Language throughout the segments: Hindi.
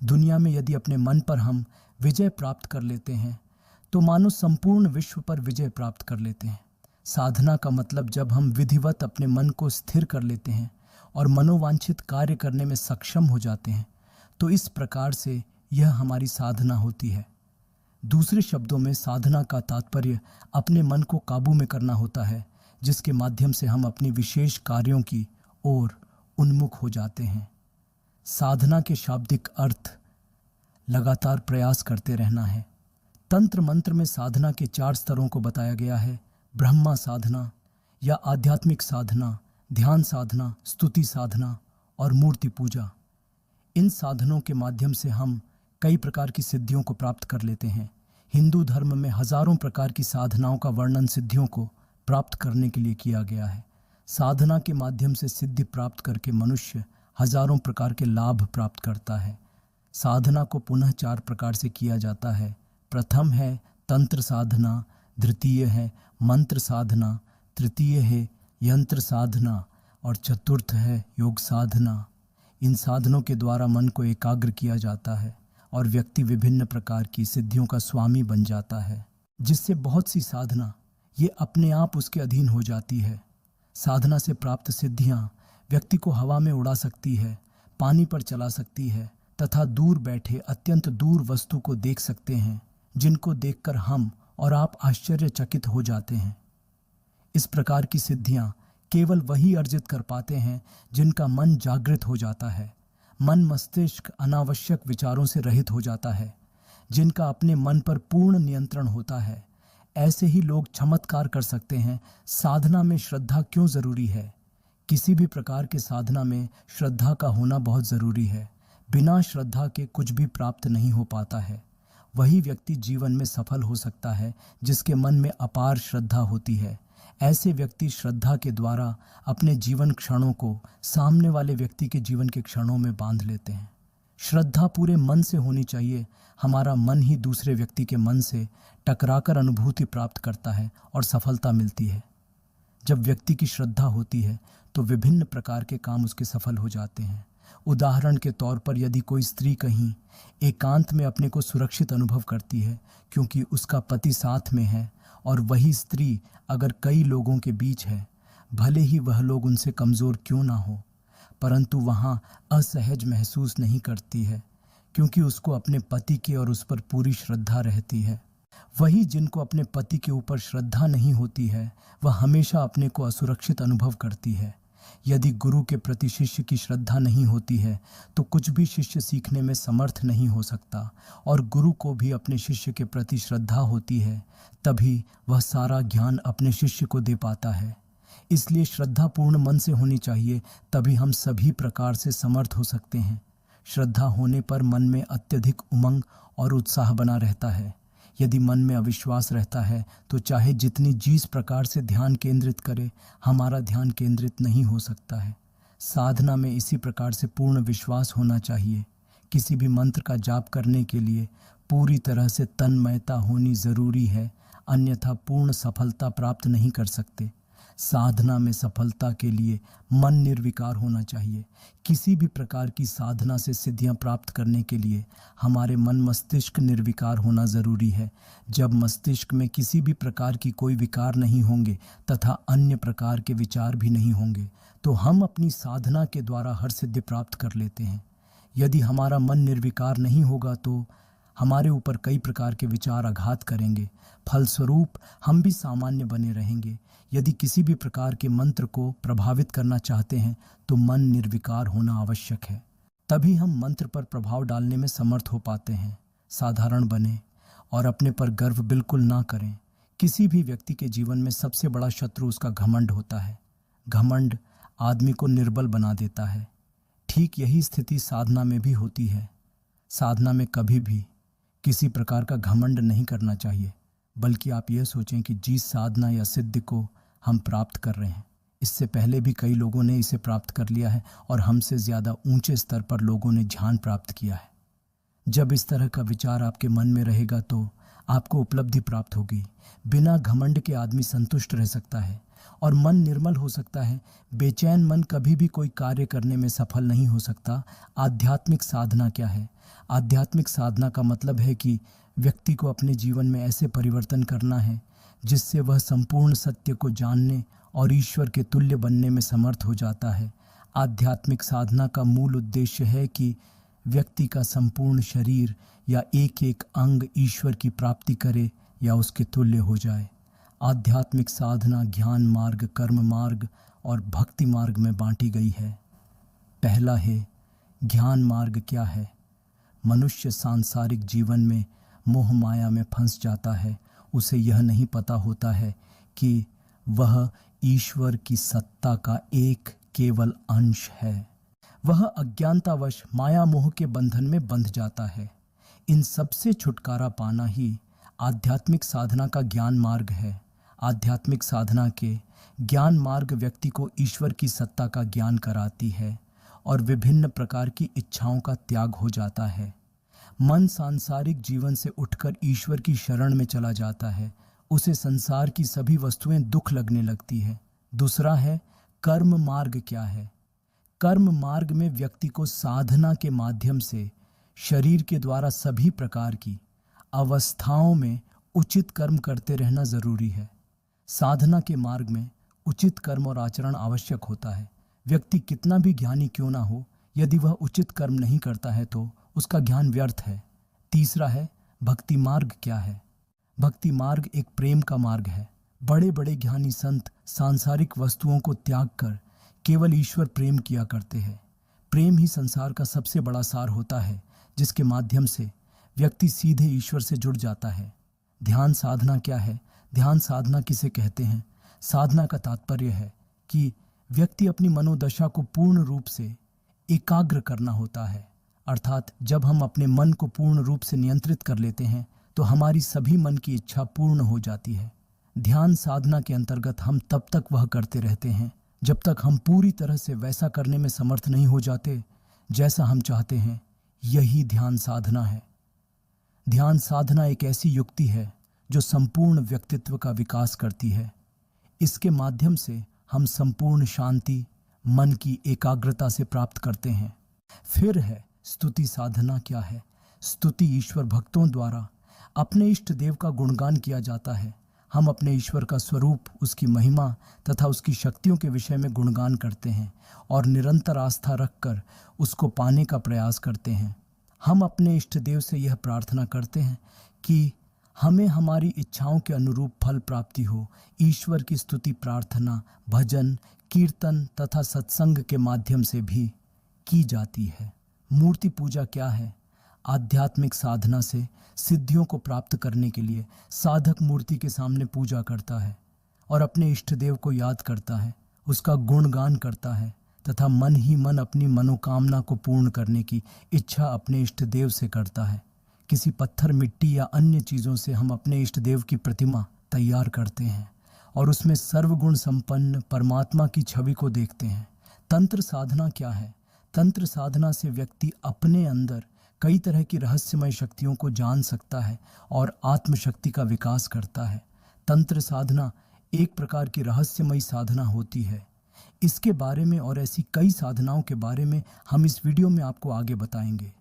दुनिया में यदि अपने मन पर हम विजय प्राप्त कर लेते हैं तो मानो संपूर्ण विश्व पर विजय प्राप्त कर लेते हैं। साधना का मतलब जब हम विधिवत अपने मन को स्थिर कर लेते हैं और मनोवांछित कार्य करने में सक्षम हो जाते हैं, तो इस प्रकार से यह हमारी साधना होती है। दूसरे शब्दों में साधना का तात्पर्य अपने मन को काबू में करना होता है, जिसके माध्यम से हम अपनी विशेष कार्यों की ओर उन्मुख हो जाते हैं। साधना के शाब्दिक अर्थ लगातार प्रयास करते रहना है। तंत्र मंत्र में साधना के 4 स्तरों को बताया गया है: ब्रह्मा साधना या आध्यात्मिक साधना, ध्यान साधना, स्तुति साधना और मूर्ति पूजा। इन साधनों के माध्यम से हम कई प्रकार की सिद्धियों को प्राप्त कर लेते हैं। हिंदू धर्म में हजारों प्रकार की साधनाओं का वर्णन सिद्धियों को प्राप्त करने के लिए किया गया है। साधना के माध्यम से सिद्धि प्राप्त करके मनुष्य हजारों प्रकार के लाभ प्राप्त करता है। साधना को पुनः 4 प्रकार से किया जाता है। प्रथम है तंत्र साधना, द्वितीय है मंत्र साधना, तृतीय है यंत्र साधना और चतुर्थ है योग साधना। इन साधनों के द्वारा मन को एकाग्र किया जाता है और व्यक्ति विभिन्न प्रकार की सिद्धियों का स्वामी बन जाता है, जिससे बहुत सी साधना ये अपने आप उसके अधीन हो जाती है। साधना से प्राप्त सिद्धियां व्यक्ति को हवा में उड़ा सकती है, पानी पर चला सकती है तथा दूर बैठे अत्यंत दूर वस्तु को देख सकते हैं, जिनको देखकर हम और आप आश्चर्यचकित हो जाते हैं। इस प्रकार की सिद्धियां केवल वही अर्जित कर पाते हैं जिनका मन जागृत हो जाता है। मन मस्तिष्क अनावश्यक विचारों से रहित हो जाता है, जिनका अपने मन पर पूर्ण नियंत्रण होता है। ऐसे ही लोग चमत्कार कर सकते हैं। साधना में श्रद्धा क्यों जरूरी है? किसी भी प्रकार के साधना में श्रद्धा का होना बहुत जरूरी है। बिना श्रद्धा के कुछ भी प्राप्त नहीं हो पाता है। वही व्यक्ति जीवन में सफल हो सकता है जिसके मन में अपार श्रद्धा होती है। ऐसे व्यक्ति श्रद्धा के द्वारा अपने जीवन क्षणों को सामने वाले व्यक्ति के जीवन के क्षणों में बांध लेते हैं। श्रद्धा पूरे मन से होनी चाहिए। हमारा मन ही दूसरे व्यक्ति के मन से टकराकर अनुभूति प्राप्त करता है और सफलता मिलती है। जब व्यक्ति की श्रद्धा होती है तो विभिन्न प्रकार के काम उसके सफल हो जाते हैं। उदाहरण के तौर पर यदि कोई स्त्री कहीं एकांत में अपने को सुरक्षित अनुभव करती है क्योंकि उसका पति साथ में है, और वही स्त्री अगर कई लोगों के बीच है, भले ही वह लोग उनसे कमज़ोर क्यों ना हो, परंतु वहाँ असहज महसूस नहीं करती है क्योंकि उसको अपने पति के और उस पर पूरी श्रद्धा रहती है। वही जिनको अपने पति के ऊपर श्रद्धा नहीं होती है, वह हमेशा अपने को असुरक्षित अनुभव करती है। यदि गुरु के प्रति शिष्य की श्रद्धा नहीं होती है तो कुछ भी शिष्य सीखने में समर्थ नहीं हो सकता, और गुरु को भी अपने शिष्य के प्रति श्रद्धा होती है, तभी वह सारा ज्ञान अपने शिष्य को दे पाता है। इसलिए श्रद्धा पूर्ण मन से होनी चाहिए, तभी हम सभी प्रकार से समर्थ हो सकते हैं। श्रद्धा होने पर मन में अत्यधिक उमंग और उत्साह बना रहता है। यदि मन में अविश्वास रहता है तो चाहे जितनी जिस प्रकार से ध्यान केंद्रित करे, हमारा ध्यान केंद्रित नहीं हो सकता है। साधना में इसी प्रकार से पूर्ण विश्वास होना चाहिए। किसी भी मंत्र का जाप करने के लिए पूरी तरह से तन्मयता होनी जरूरी है, अन्यथा पूर्ण सफलता प्राप्त नहीं कर सकते। साधना में सफलता के लिए मन निर्विकार होना चाहिए। किसी भी प्रकार की साधना से सिद्धियां प्राप्त करने के लिए हमारे मन मस्तिष्क निर्विकार होना ज़रूरी है। जब मस्तिष्क में किसी भी प्रकार की कोई विकार नहीं होंगे तथा अन्य प्रकार के विचार भी नहीं होंगे तो हम अपनी साधना के द्वारा हर सिद्धि प्राप्त कर लेते हैं। यदि हमारा मन निर्विकार नहीं होगा तो हमारे ऊपर कई प्रकार के विचार आघात करेंगे, फलस्वरूप हम भी सामान्य बने रहेंगे। यदि किसी भी प्रकार के मंत्र को प्रभावित करना चाहते हैं तो मन निर्विकार होना आवश्यक है, तभी हम मंत्र पर प्रभाव डालने में समर्थ हो पाते हैं। साधारण बने और अपने पर गर्व बिल्कुल ना करें। किसी भी व्यक्ति के जीवन में सबसे बड़ा शत्रु उसका घमंड होता है। घमंड आदमी को निर्बल बना देता है। ठीक यही स्थिति साधना में भी होती है। साधना में कभी भी किसी प्रकार का घमंड नहीं करना चाहिए, बल्कि आप यह सोचें कि जिस साधना या सिद्धि को हम प्राप्त कर रहे हैं, इससे पहले भी कई लोगों ने इसे प्राप्त कर लिया है और हमसे ज़्यादा ऊंचे स्तर पर लोगों ने ध्यान प्राप्त किया है। जब इस तरह का विचार आपके मन में रहेगा तो आपको उपलब्धि प्राप्त होगी। बिना घमंड के आदमी संतुष्ट रह सकता है, और मन निर्मल हो सकता है। बेचैन मन कभी भी कोई कार्य करने में सफल नहीं हो सकता। आध्यात्मिक साधना क्या है? आध्यात्मिक साधना का मतलब है कि व्यक्ति को अपने जीवन में ऐसे परिवर्तन करना है जिससे वह संपूर्ण सत्य को जानने और ईश्वर के तुल्य बनने में समर्थ हो जाता है। आध्यात्मिक साधना का मूल उद्देश्य है कि व्यक्ति का संपूर्ण शरीर या एक एक अंग ईश्वर की प्राप्ति करे या उसके तुल्य हो जाए। आध्यात्मिक साधना ज्ञान मार्ग, कर्म मार्ग और भक्ति मार्ग में बांटी गई है। पहला है ज्ञान मार्ग क्या है? मनुष्य सांसारिक जीवन में मोह माया में फंस जाता है। उसे यह नहीं पता होता है कि वह ईश्वर की सत्ता का एक केवल अंश है। वह अज्ञानतावश माया मोह के बंधन में बंध जाता है। इन सब से छुटकारा पाना ही आध्यात्मिक साधना का ज्ञान मार्ग है। आध्यात्मिक साधना के ज्ञान मार्ग व्यक्ति को ईश्वर की सत्ता का ज्ञान कराती है और विभिन्न प्रकार की इच्छाओं का त्याग हो जाता है। मन सांसारिक जीवन से उठकर ईश्वर की शरण में चला जाता है। उसे संसार की सभी वस्तुएं दुख लगने लगती है। दूसरा है कर्म मार्ग क्या है? कर्म मार्ग में व्यक्ति को साधना के माध्यम से शरीर के द्वारा सभी प्रकार की अवस्थाओं में उचित कर्म करते रहना जरूरी है। साधना के मार्ग में उचित कर्म और आचरण आवश्यक होता है। व्यक्ति कितना भी ज्ञानी क्यों ना हो, यदि वह उचित कर्म नहीं करता है तो उसका ज्ञान व्यर्थ है। तीसरा है भक्ति मार्ग क्या है? भक्ति मार्ग एक प्रेम का मार्ग है। बड़े बड़े ज्ञानी संत सांसारिक वस्तुओं को त्याग कर केवल ईश्वर प्रेम किया करते हैं। प्रेम ही संसार का सबसे बड़ा सार होता है, जिसके माध्यम से व्यक्ति सीधे ईश्वर से जुड़ जाता है। ध्यान साधना क्या है? ध्यान साधना किसे कहते हैं? साधना का तात्पर्य है कि व्यक्ति अपनी मनोदशा को पूर्ण रूप से एकाग्र करना होता है। अर्थात जब हम अपने मन को पूर्ण रूप से नियंत्रित कर लेते हैं तो हमारी सभी मन की इच्छा पूर्ण हो जाती है। ध्यान साधना के अंतर्गत हम तब तक वह करते रहते हैं जब तक हम पूरी तरह से वैसा करने में समर्थ नहीं हो जाते जैसा हम चाहते हैं। यही ध्यान साधना है। ध्यान साधना एक ऐसी युक्ति है जो संपूर्ण व्यक्तित्व का विकास करती है। इसके माध्यम से हम संपूर्ण शांति मन की एकाग्रता से प्राप्त करते हैं। फिर है स्तुति साधना क्या है? स्तुति ईश्वर भक्तों द्वारा अपने इष्ट देव का गुणगान किया जाता है। हम अपने ईश्वर का स्वरूप, उसकी महिमा तथा उसकी शक्तियों के विषय में गुणगान करते हैं और निरंतर आस्था रखकर उसको पाने का प्रयास करते हैं। हम अपने इष्ट देव से यह प्रार्थना करते हैं कि हमें हमारी इच्छाओं के अनुरूप फल प्राप्ति हो। ईश्वर की स्तुति प्रार्थना, भजन, कीर्तन तथा सत्संग के माध्यम से भी की जाती है। मूर्ति पूजा क्या है? आध्यात्मिक साधना से सिद्धियों को प्राप्त करने के लिए साधक मूर्ति के सामने पूजा करता है और अपने इष्ट देव को याद करता है, उसका गुणगान करता है तथा मन ही मन अपनी मनोकामना को पूर्ण करने की इच्छा अपने इष्ट देव से करता है। किसी पत्थर, मिट्टी या अन्य चीज़ों से हम अपने इष्ट देव की प्रतिमा तैयार करते हैं और उसमें सर्वगुण संपन्न परमात्मा की छवि को देखते हैं। तंत्र साधना क्या है? तंत्र साधना से व्यक्ति अपने अंदर कई तरह की रहस्यमय शक्तियों को जान सकता है और आत्मशक्ति का विकास करता है। तंत्र साधना एक प्रकार की रहस्यमय साधना होती है। इसके बारे में और ऐसी कई साधनाओं के बारे में हम इस वीडियो में आपको आगे बताएंगे।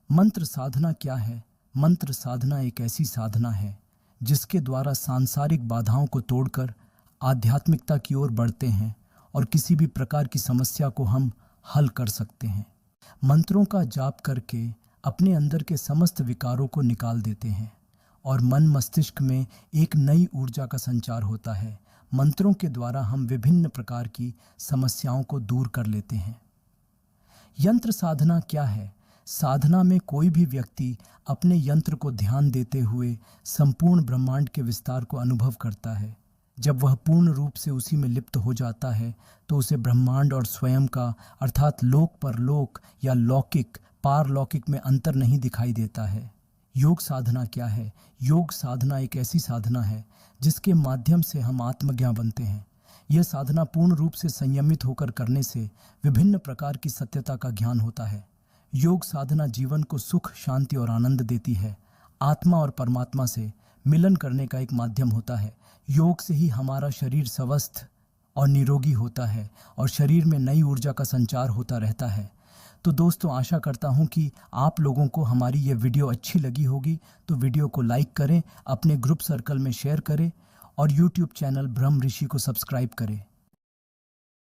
मंत्र साधना क्या है? मंत्र साधना एक ऐसी साधना है जिसके द्वारा सांसारिक बाधाओं को तोड़कर आध्यात्मिकता की ओर बढ़ते हैं और किसी भी प्रकार की समस्या को हम हल कर सकते हैं। मंत्रों का जाप करके अपने अंदर के समस्त विकारों को निकाल देते हैं और मन मस्तिष्क में एक नई ऊर्जा का संचार होता है। मंत्रों के द्वारा हम विभिन्न प्रकार की समस्याओं को दूर कर लेते हैं। यंत्र साधना क्या है? साधना में कोई भी व्यक्ति अपने यंत्र को ध्यान देते हुए संपूर्ण ब्रह्मांड के विस्तार को अनुभव करता है। जब वह पूर्ण रूप से उसी में लिप्त हो जाता है तो उसे ब्रह्मांड और स्वयं का अर्थात लोक परलोक या लौकिक पारलौकिक में अंतर नहीं दिखाई देता है। योग साधना क्या है? योग साधना एक ऐसी साधना है जिसके माध्यम से हम आत्मज्ञ बनते हैं। यह साधना पूर्ण रूप से संयमित होकर करने से विभिन्न प्रकार की सत्यता का ज्ञान होता है। योग साधना जीवन को सुख, शांति और आनंद देती है। आत्मा और परमात्मा से मिलन करने का एक माध्यम होता है। योग से ही हमारा शरीर स्वस्थ और निरोगी होता है और शरीर में नई ऊर्जा का संचार होता रहता है। तो दोस्तों, आशा करता हूँ कि आप लोगों को हमारी ये वीडियो अच्छी लगी होगी। तो वीडियो को लाइक करें, अपने ग्रुप सर्कल में शेयर करें और यूट्यूब चैनल ब्रह्म ऋषि को सब्सक्राइब करें।